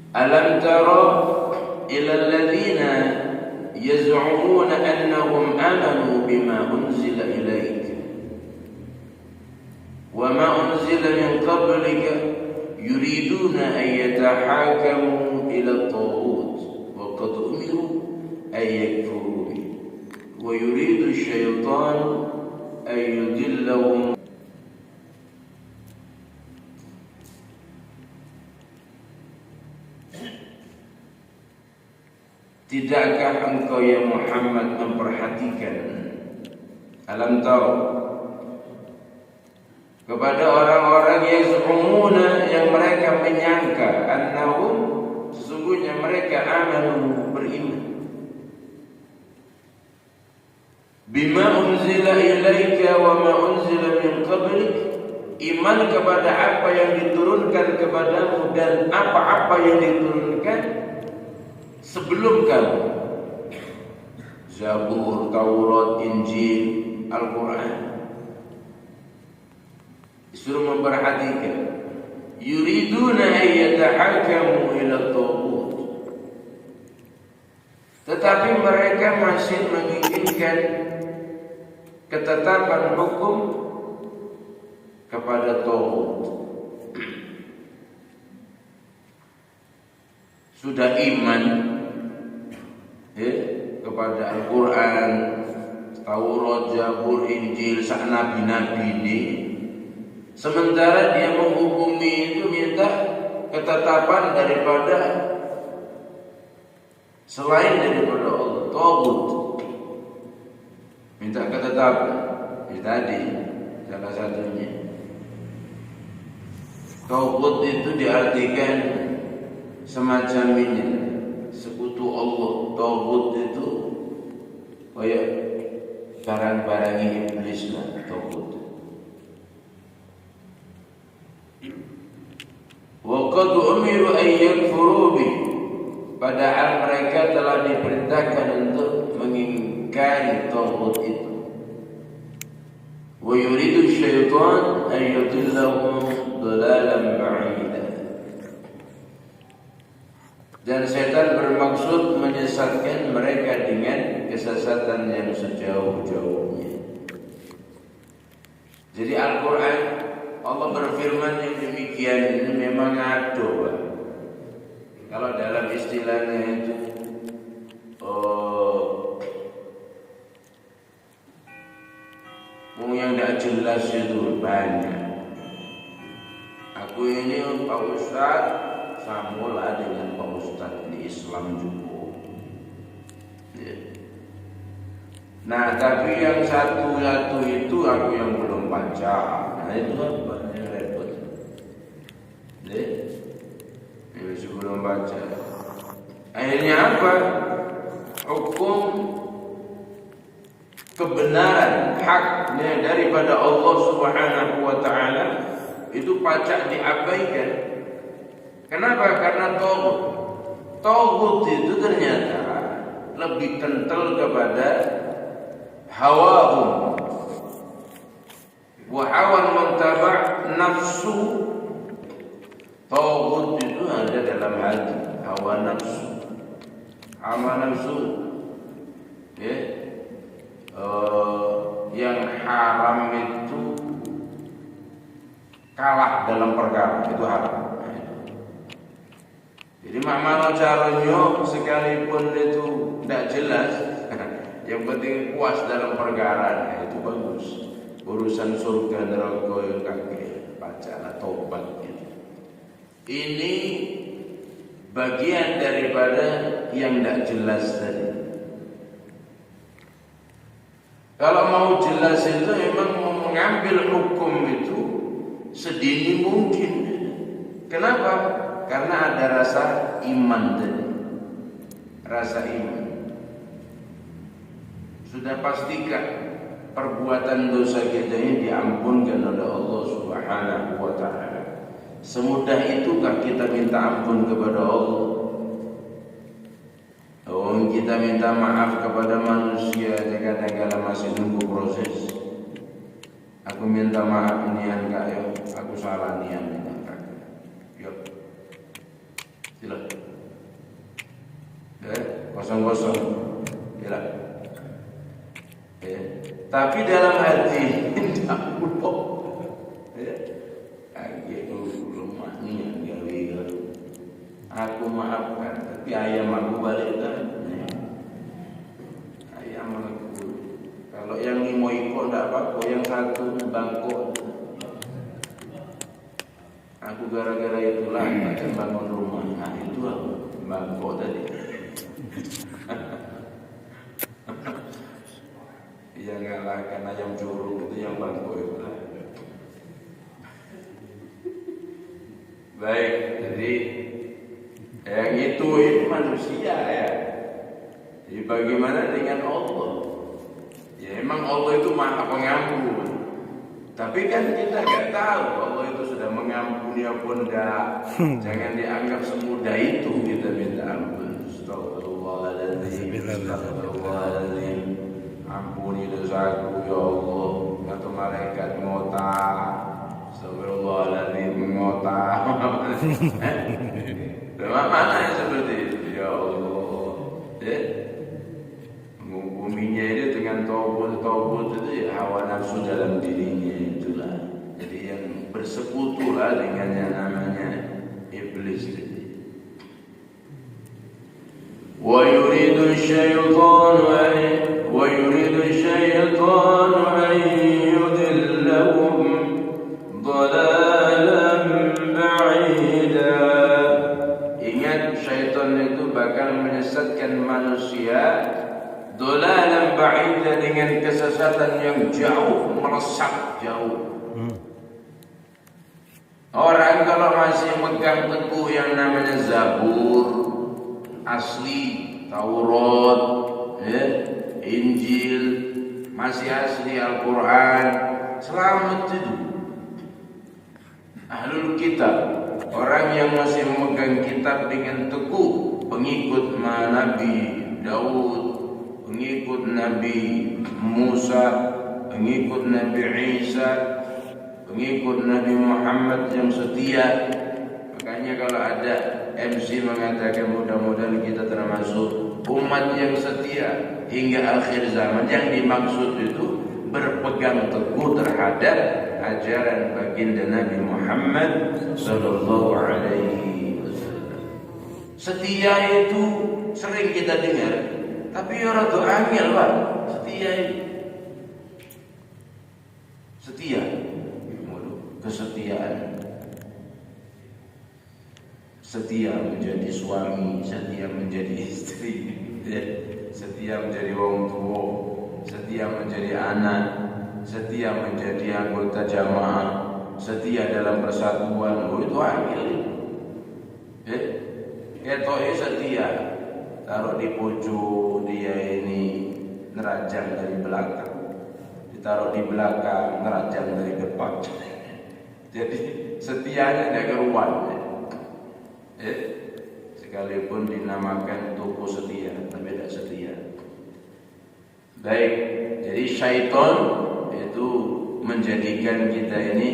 Alam tara ila alladhina yaz'umuna annahum amanu bima unzila ilaika wa ma unzila min qablika yuriduna an yatahakamu ila at-taghut wa qad umiru an yakfuru bihi wa yuridu asy-syaitanu an yudillahum. Tidakkah engkau ya Muhammad memperhatikan, alam tahu, kepada orang-orang yang mereka menyangka annahum, sesungguhnya mereka amanu, beriman, bima unzila ilaika wa ma unzila min qablik, iman kepada apa yang diturunkan kepadamu dan apa-apa yang diturunkan sebelum kamu, Zabur, Taurat, Injil, Al-Quran. Disuruh memperhatikan. Yuriduna an yatahakamu ila at-taghut, tetapi mereka masih menginginkan ketetapan hukum kepada taghut. Sudah iman kepada Al-Quran, Taurat, Zabur, Injil, sak nabi-nabi ini, sementara dia menghukumi itu minta ketetapan daripada selain daripada Allah, taghut. Minta ketetapan. Ini tadi salah satunya. Taghut itu diartikan semacam ini, sekutu Allah. Taghut itu kayak barang-barang iblis lah, taghut. Wa qad umiru an yakfuru bi, padahal mereka telah diperintahkan untuk mengingkari taghut itu. Wa yuridu syaitan an yudillahum dhalalan ba'ida, dan setan bermaksud menyesatkan mereka dengan kesesatan yang sejauh-jauhnya. Jadi Al-Quran, Allah berfirman yang demikian ini memang ado. Kalau dalam istilahnya itu yang tidak jelas itu banyak. Aku ini Pak Ustaz, sambula dengan Pak Ustaz di Islam juga. Nah, tapi yang satu-satu itu aku yang belum baca. Nah, itu apa yang repot? Ini masih belum baca. Akhirnya apa? Hukum kebenaran, haknya daripada Allah Subhanahu wa Ta'ala itu pacak diabaikan. Kenapa? Karena taghut itu ternyata lebih kental kepada hawahum wa hawan muntaba' nafsu. Taghut itu ada dalam hati, hawa nafsu. Hawa nafsu yang haram itu kalah dalam perkara, itu haram. Jadi makna caranya sekalipun itu tidak jelas, yang penting puas dalam perkara, itu bagus. Urusan surga neraka yang kagak bacalah tobat gitu. Ini bagian daripada yang tidak jelas tadi. Kalau mau jelas itu memang mengambil hukum itu sedini mungkin. Kenapa? Karena ada rasa iman tadi. Rasa iman. Sudah pastikan perbuatan dosa kita ini diampunkan oleh Allah Subhanahu wa Ta'ala. Semudah itukah kita minta ampun kepada Allah? Kita minta maaf kepada manusia, kadang-kadang masih nunggu proses. Aku minta maaf nian kak, yo. Aku salah nian kak. Yo. Jelas. Kosong-kosong. Jelas. Tapi dalam hati tidak lupa. Lemahnya gawe. Aku maafkan, tapi ayam aku balikkan. Ayam aku. Kalau yang 5 ekor tidak apa-apa, yang 1 bangkok. Aku gara-gara itulah akan bangun rumah. Nah itu aku bangkok tadi. Yang ngalahkan ayam curug itu yang bangkok itu. Baik, jadi yang itu manusia ya. Jadi bagaimana dengan Allah? Ya emang Allah itu Maha Pengampun. Tapi kan kita nggak tahu Allah itu sudah mengampuni apa enggak. Jangan dianggap semudah itu kita minta ampun. Astagfirullahaladzim. Astagfirullahaladzim. Ampuni dosaku ya Allah. Kata malaikat ngota. Astagfirullahaladzim ngota. Mana yang seperti itu ya Allah. Menghukuminya itu dengan taubat itu ya hawa nafsu dalam dirinya itulah. Jadi yang bersekutulah dengan yang namanya iblis itu. Wa yuridu syaitanu an yudillahum dhalalan ba'ida. Ingat, syaitan itu bakal menyesatkan manusia dhalalan ba'ida, dengan kesesatan yang jauh, meresap jauh. Orang kalau masih megang teguh yang namanya Zabur asli, Taurat, Injil, masih asli Al-Quran, selamat itu. Ahlul kitab, orang yang masih memegang kitab dengan teguh, pengikut Nabi Daud, pengikut Nabi Musa, pengikut Nabi Isa, pengikut Nabi Muhammad yang setia. Makanya kalau ada MC mengatakan mudah-mudahan kita termasuk umat yang setia hingga akhir zaman, yang dimaksud itu berpegang teguh terhadap ajaran baginda Nabi Muhammad sallallahu alaihi wasallam. Setia itu sering kita dengar, tapi orang tuh angel Pak, setia itu. Setia, kesetiaan. Setia menjadi suami, setia menjadi istri, setia menjadi orang tua, setia menjadi anak, setia menjadi anggota jamaah, setia dalam persatuan. Itu angel. Ketoknya setia, taruh di pojok dia ini nerajang dari belakang, ditaruh di belakang nerajang dari depan. Jadi setianya tidak keruan. Sekalipun dinamakan toko setia, tapi tidak setia. Baik, jadi syaitan itu menjadikan kita ini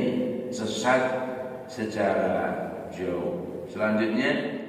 sesat secara jauh. Selanjutnya